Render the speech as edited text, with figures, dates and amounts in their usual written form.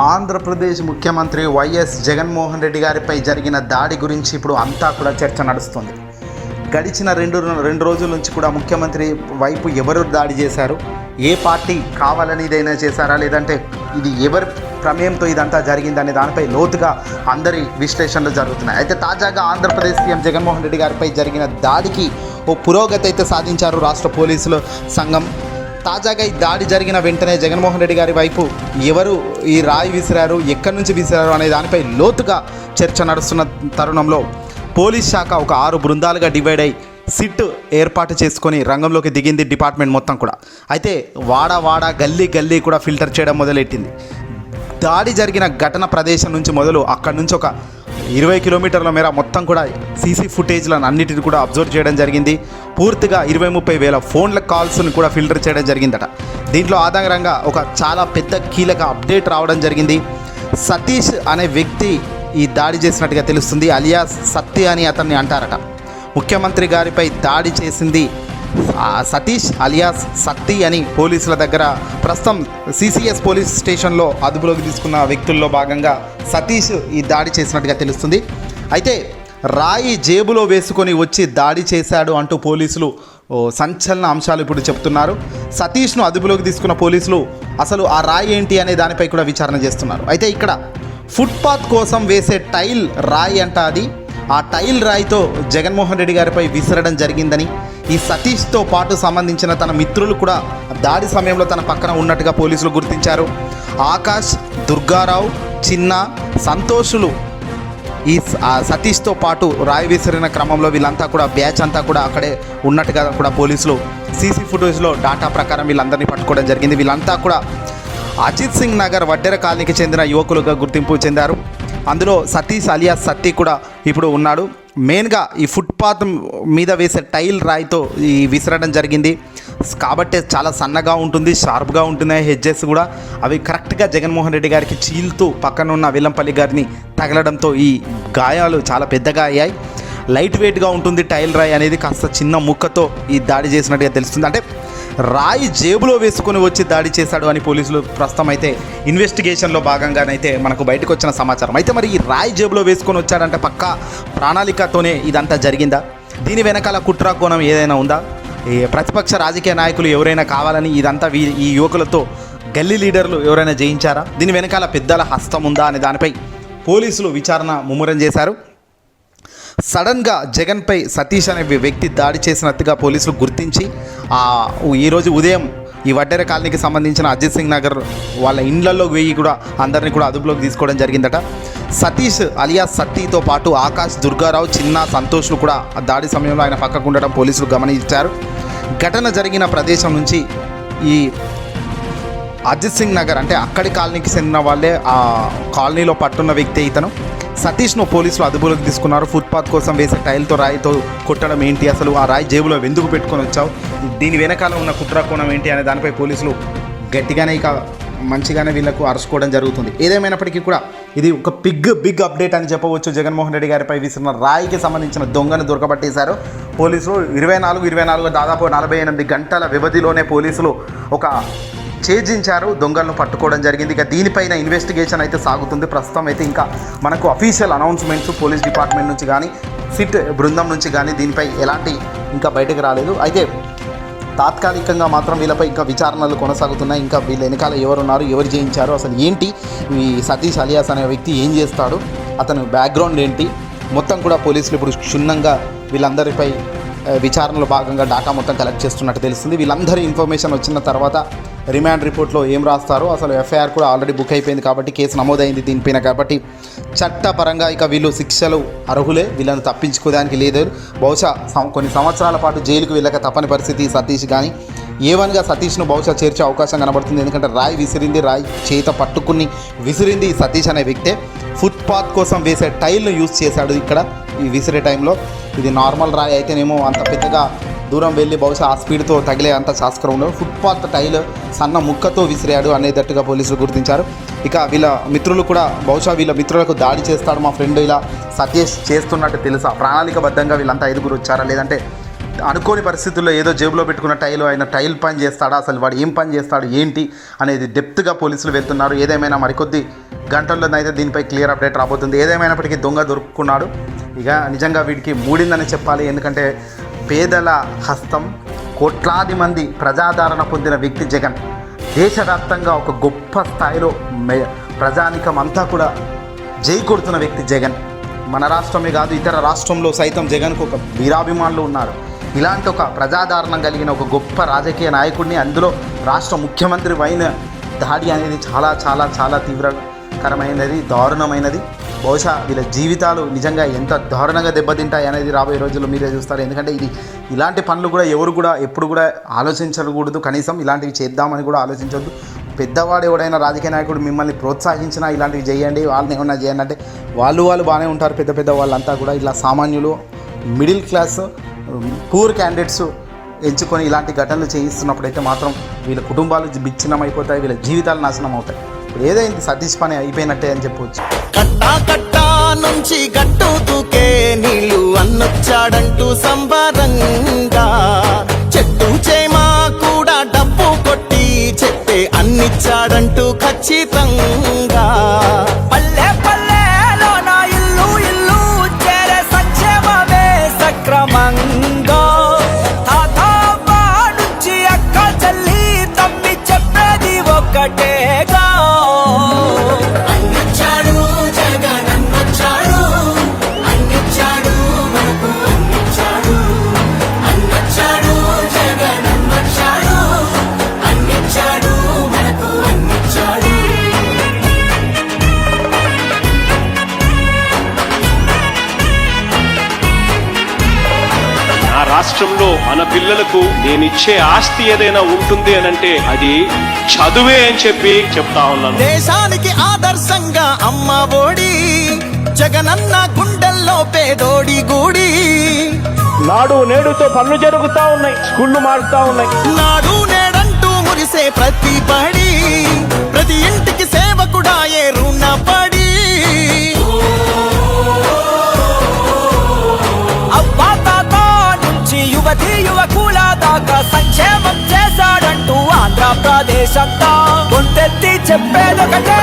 ఆంధ్రప్రదేశ్ ముఖ్యమంత్రి వైఎస్ జగన్మోహన్ రెడ్డి గారిపై జరిగిన దాడి గురించి ఇప్పుడు అంతా కూడా చర్చ నడుస్తుంది. గడిచిన రెండు రోజుల నుంచి కూడా ముఖ్యమంత్రి వైపు ఎవరు దాడి చేశారు, ఏ పార్టీ కావాలని ఇదైనా చేశారా, లేదంటే ఇది ఎవరి ప్రమేయంతో ఇదంతా జరిగిందనే దానిపై లోతుగా అందరి విశ్లేషణలు జరుగుతున్నాయి. అయితే తాజాగా ఆంధ్రప్రదేశ్ సీఎం జగన్మోహన్ రెడ్డి గారిపై జరిగిన దాడికి ఓ పురోగతి అయితే సాధించారు రాష్ట్ర పోలీసుల సంఘం. తాజాగా ఈ దాడి జరిగిన వెంటనే జగన్మోహన్ రెడ్డి గారి వైపు ఎవరు ఈ రాయి విసిరారు, ఎక్కడి నుంచి విసిరారు అనే దానిపై లోతుగా చర్చ నడుస్తున్న తరుణంలో పోలీస్ శాఖ ఒక 6 బృందాలుగా డివైడ్ అయ్యి సిట్ ఏర్పాటు చేసుకొని రంగంలోకి దిగింది డిపార్ట్మెంట్ మొత్తం కూడా. అయితే వాడ గల్లీ కూడా ఫిల్టర్ చేయడం మొదలెట్టింది. దాడి జరిగిన ఘటన ప్రదేశం నుంచి మొదలు అక్కడి నుంచి ఒక 20 కిలోమీటర్ల మేర మొత్తం కూడా సీసీ ఫుటేజ్లను అన్నిటిని కూడా అబ్జర్వ్ చేయడం జరిగింది. పూర్తిగా 20-30 వేల ఫోన్ల కాల్స్ని కూడా ఫిల్టర్ చేయడం జరిగిందట. దీంట్లో ఆధారంగా ఒక చాలా పెద్ద కీలక అప్డేట్ రావడం జరిగింది. సతీష్ అనే వ్యక్తి ఈ దాడి చేసినట్టుగా తెలుస్తుంది. అలియాస్ సత్తి అని అతన్ని అంటారట. ముఖ్యమంత్రి గారిపై దాడి చేసింది సతీష్ అలియాస్ సత్తి అని పోలీసుల దగ్గర ప్రస్తుతం సిసిఎస్ పోలీస్ స్టేషన్లో అదుపులోకి తీసుకున్న వ్యక్తుల్లో భాగంగా సతీష్ ఈ దాడి చేసినట్టుగా తెలుస్తుంది. అయితే రాయి జేబులో వేసుకొని వచ్చి దాడి చేశాడు అంటూ పోలీసులు సంచలన అంశాలు ఇప్పుడు చెప్తున్నారు. సతీష్ను అదుపులోకి తీసుకున్న పోలీసులు అసలు ఆ రాయి ఏంటి అనే దానిపై కూడా విచారణ చేస్తున్నారు. అయితే ఇక్కడ ఫుట్పాత్ కోసం వేసే టైల్ రాయి అంట. అది ఆ టైల్ రాయితో జగన్మోహన్ రెడ్డి గారిపై విసరడం జరిగిందని, ఈ సతీష్తో పాటు సంబంధించిన తన మిత్రులు కూడా దాడి సమయంలో తన పక్కన ఉన్నట్టుగా పోలీసులు గుర్తించారు. ఆకాష్, దుర్గారావు, చిన్న, సంతోషులు ఈ సతీష్తో పాటు రాయి విసిరిన క్రమంలో వీళ్ళంతా కూడా బ్యాచ్ అంతా కూడా అక్కడే ఉన్నట్టుగా కూడా పోలీసులు సీసీ ఫుటేజ్లో డాటా ప్రకారం వీళ్ళందరినీ పట్టుకోవడం జరిగింది. వీళ్ళంతా కూడా అజిత్ సింగ్ నగర్ వడ్డెర కాలనీకి చెందిన యువకులుగా గుర్తింపు చెందారు. అందులో సతీష్ అలియాస్ సత్తి కూడా ఇప్పుడు ఉన్నాడు. మెయిన్గా ఈ ఫుట్పాత్ మీద వేసే టైల్ రాయితో ఈ విసరడం జరిగింది కాబట్టి చాలా సన్నగా ఉంటుంది, షార్ప్గా ఉంటున్నాయి హెడ్జెస్ కూడా. అవి కరెక్ట్గా జగన్మోహన్ రెడ్డి గారికి చీల్తూ పక్కన ఉన్న వెల్లంపల్లి గారిని తగలడంతో ఈ గాయాలు చాలా పెద్దగా అయ్యాయి. లైట్ వెయిట్గా ఉంటుంది టైల్ రాయి అనేది. కాస్త చిన్న ముక్కతో ఈ దాడి చేసినట్టుగా తెలుస్తుంది. అంటే రాయి జేబులో వేసుకొని వచ్చి దాడి చేశాడు అని పోలీసులు ప్రస్తుతం అయితే ఇన్వెస్టిగేషన్లో భాగంగానైతే మనకు బయటకు వచ్చిన సమాచారం. అయితే మరి ఈ రాయి జేబులో వేసుకొని వచ్చాడంటే పక్కా ప్రణాళికతోనే ఇదంతా జరిగిందా? దీని వెనకాల కుట్ర కోణం ఏదైనా ఉందా? ఈ ప్రతిపక్ష రాజకీయ నాయకులు ఎవరైనా కావాలని ఇదంతా ఈ యువకులతో గల్లీ లీడర్లు ఎవరైనా జయించారా? దీని వెనకాల పెద్దల హస్తం ఉందా అనే దానిపై పోలీసులు విచారణ ముమ్మరం చేశారు. సడన్గా జగన్పై సతీష్ అనే వ్యక్తి దాడి చేసినట్టుగా పోలీసులు గుర్తించి ఈరోజు ఉదయం ఈ వడ్డెర కాలనీకి సంబంధించిన అజిత్ సింగ్ నగర్ వాళ్ళ ఇండ్లలో వెయ్యి కూడా అందరినీ కూడా అదుపులోకి తీసుకోవడం జరిగిందట. సతీష్ అలియాస్ సత్తితో పాటు ఆకాష్, దుర్గారావు, చిన్న, సంతోష్లు కూడా దాడి సమయంలో ఆయన పక్కకు ఉండడం పోలీసులు గమనించారు. ఘటన జరిగిన ప్రదేశం నుంచి ఈ అజిత్ సింగ్ నగర్ అంటే అక్కడి కాలనీకి చెందిన వాళ్ళే ఆ కాలనీలో పట్టున్న వ్యక్తి ఇతను. సతీష్ను పోలీసులు అదుపులోకి తీసుకున్నారు. ఫుట్పాత్ కోసం వేసే టైల్తో రాయితో కొట్టడం ఏంటి, అసలు ఆ రాయి జేబులో ఎందుకు పెట్టుకొని వచ్చావు, దీని వెనకాల ఉన్న కుట్ర కోణం ఏంటి అనే దానిపై పోలీసులు గట్టిగానే ఇక మంచిగానే వీళ్ళకు అరుచుకోవడం జరుగుతుంది. ఏదేమైనప్పటికీ కూడా ఇది ఒక బిగ్ అప్డేట్ అని చెప్పవచ్చు. జగన్మోహన్ రెడ్డి గారిపై విసిరిన రాయికి సంబంధించిన దొంగను దొరకబట్టేశారు పోలీసులు. 24 దాదాపు 48 గంటల వ్యవధిలోనే పోలీసులు ఒక ఛేదించారు, దొంగలను పట్టుకోవడం జరిగింది. ఇక దీనిపైన ఇన్వెస్టిగేషన్ అయితే సాగుతుంది. ప్రస్తుతం అయితే ఇంకా మనకు అఫీషియల్ అనౌన్స్మెంట్స్ పోలీస్ డిపార్ట్మెంట్ నుంచి కానీ సిట్ బృందం నుంచి కానీ దీనిపై ఎలాంటి ఇంకా బయటకు రాలేదు. అయితే తాత్కాలికంగా మాత్రం వీళ్ళపై ఇంకా విచారణలు కొనసాగుతున్నాయి. ఇంకా వీళ్ళ వెనకాల ఎవరున్నారు, ఎవరు చేయించారు, అసలు ఏంటి, ఈ సతీష్ అలియాస్ అనే వ్యక్తి ఏం చేస్తాడు, అతను బ్యాక్గ్రౌండ్ ఏంటి, మొత్తం కూడా పోలీసులు ఇప్పుడు క్షుణ్ణంగా వీళ్ళందరిపై విచారణలో భాగంగా డాటా మొత్తం కలెక్ట్ చేస్తున్నట్టు తెలుస్తుంది. వీళ్ళందరి ఇన్ఫర్మేషన్ వచ్చిన తర్వాత రిమాండ్ రిపోర్ట్లో ఏం రాస్తారో, అసలు ఎఫ్ఐఆర్ కూడా ఆల్రెడీ బుక్ అయిపోయింది కాబట్టి కేసు నమోదైంది దీనిపైన. కాబట్టి చట్టపరంగా ఇక వీళ్ళు శిక్షలు అర్హులే, వీళ్ళని తప్పించుకోవడానికి లేదు. బహుశా కొన్ని సంవత్సరాల పాటు జైలుకు వెళ్ళక తప్పని పరిస్థితి సతీష్ కానీ ఏవన్గా సతీష్ను బహుశా చేర్చే అవకాశం కనబడుతుంది. ఎందుకంటే రాయి విసిరింది, రాయి చేత పట్టుకుని విసిరింది సతీష్ అనే వ్యక్తే. ఫుట్పాత్ కోసం వేసే టైల్ను యూజ్ చేశాడు ఇక్కడ ఈ విసిరే టైంలో. ఇది నార్మల్ రాయి అయితేనేమో అంత పెద్దగా దూరం వెళ్ళి బహుశా ఆ స్పీడ్తో తగిలే అంత శాస్త్రం ఉండదు. ఫుట్పాత్ టైల్ సన్న ముక్కతో విసిరాడు అనేటట్టుగా పోలీసులు గుర్తించారు. ఇక వీళ్ళ మిత్రులు కూడా బహుశా వీళ్ళ మిత్రులకు దాడి చేస్తాడు మా ఫ్రెండ్ ఇలా సతీష్ చేస్తున్నట్టు తెలుసా, ప్రణాళికబద్ధంగా వీళ్ళంతా 5 వచ్చారా, లేదంటే అనుకోని పరిస్థితుల్లో ఏదో జేబులో పెట్టుకున్న ఆయన టైల్ పని చేస్తాడా, అసలు వాడు ఏం పని చేస్తాడు ఏంటి అనేది డెప్త్గా పోలీసులు వెళ్తున్నారు. ఏదేమైనా మరికొద్ది గంటల్లోనైతే దీనిపై క్లియర్ అప్డేట్ రాబోతుంది. ఏదేమైనప్పటికీ దొంగ దొరుకున్నాడు. ఇక నిజంగా వీడికి మూడిందని చెప్పాలి. ఎందుకంటే పేదల హస్తం, కోట్లాది మంది ప్రజాదరణ పొందిన వ్యక్తి జగన్. దేశవ్యాప్తంగా ఒక గొప్ప స్థాయిలో ప్రజానికం అంతా కూడా జై కొడుతున్న వ్యక్తి జగన్. మన రాష్ట్రమే కాదు, ఇతర రాష్ట్రంలో సైతం జగన్కు ఒక వీరాభిమానులు ఉన్నారు. ఇలాంటి ఒక ప్రజాదరణ కలిగిన ఒక గొప్ప రాజకీయ నాయకుడిని, అందులో రాష్ట్ర ముఖ్యమంత్రి అయిన దాడి అనేది చాలా చాలా చాలా తీవ్రకరమైనది, దారుణమైనది. బహుశా వీళ్ళ జీవితాలు నిజంగా ఎంత దారుణంగా దెబ్బతింటాయి అనేది రాబోయే రోజుల్లో మీరే చూస్తారు. ఎందుకంటే ఇలాంటి పనులు కూడా ఎవరు కూడా ఎప్పుడు కూడా ఆలోచించకూడదు. కనీసం ఇలాంటివి చేద్దామని కూడా ఆలోచించవద్దు. పెద్దవాడు ఎవడైనా రాజకీయ నాయకుడు మిమ్మల్ని ప్రోత్సహించినా ఇలాంటివి చేయండి, వాళ్ళని ఏమన్నా చేయండి అంటే వాళ్ళు బాగానే ఉంటారు. పెద్ద వాళ్ళంతా కూడా ఇలా సామాన్యులు, మిడిల్ క్లాస్, పూర్ క్యాండిడేట్స్ ఎంచుకొని ఇలాంటి ఘటనలు చేయిస్తున్నప్పుడైతే మాత్రం వీళ్ళ కుటుంబాలు విచ్ఛిన్నం అయిపోతాయి, వీళ్ళ జీవితాలు నాశనం అవుతాయి. ఇప్పుడు ఏదైంది సతీష్ పని అయిపోయినట్టే అని చెప్పవచ్చు. కట్టా నుంచి గట్టు దూకే నీళ్ళు అన్నొచ్చాడంటూ సంబరంగా, చెట్టు చేమా కూడా డబ్బు కొట్టి చెప్పే అన్నిచ్చాడంటూ ఖచ్చితంగా. పల్లె పల్లెలో నా ఇల్లు ఇల్లు చేరే సంక్షేమమే సక్రమంగా. తాతవ్వ నుంచి అక్క చెల్లి తమ్మి చెప్పేది ఒక్కటేగా. రాష్ట్రంలో మన పిల్లలకు నేనిచ్చే ఆస్తి ఏదైనా ఉంటుంది అని అంటే అది చదువే అని చెప్పి చెప్తా ఉన్నాను. దేశానికి ఆదర్శంగా అమ్మ ఒడి, జగనన్న గుండెల్లో పేదోడి గుడి. నాడు నేడుతో పనులు జరుగుతా ఉన్నాయి, స్కూళ్ళు మారుతా ఉన్నాయి. నాడు నేడంటూ మురిసే ప్రతి బడి, ప్రతి ఇంటికి సేవకుడా ఏ రుణపడి. అవ్వా తాత నుంచి యువతి యువకుల దాకా సంక్షేమం చేశాడంటూ ఆంధ్రప్రదేశ్ అంతా కొంతెత్తి చెప్పేదొకటే.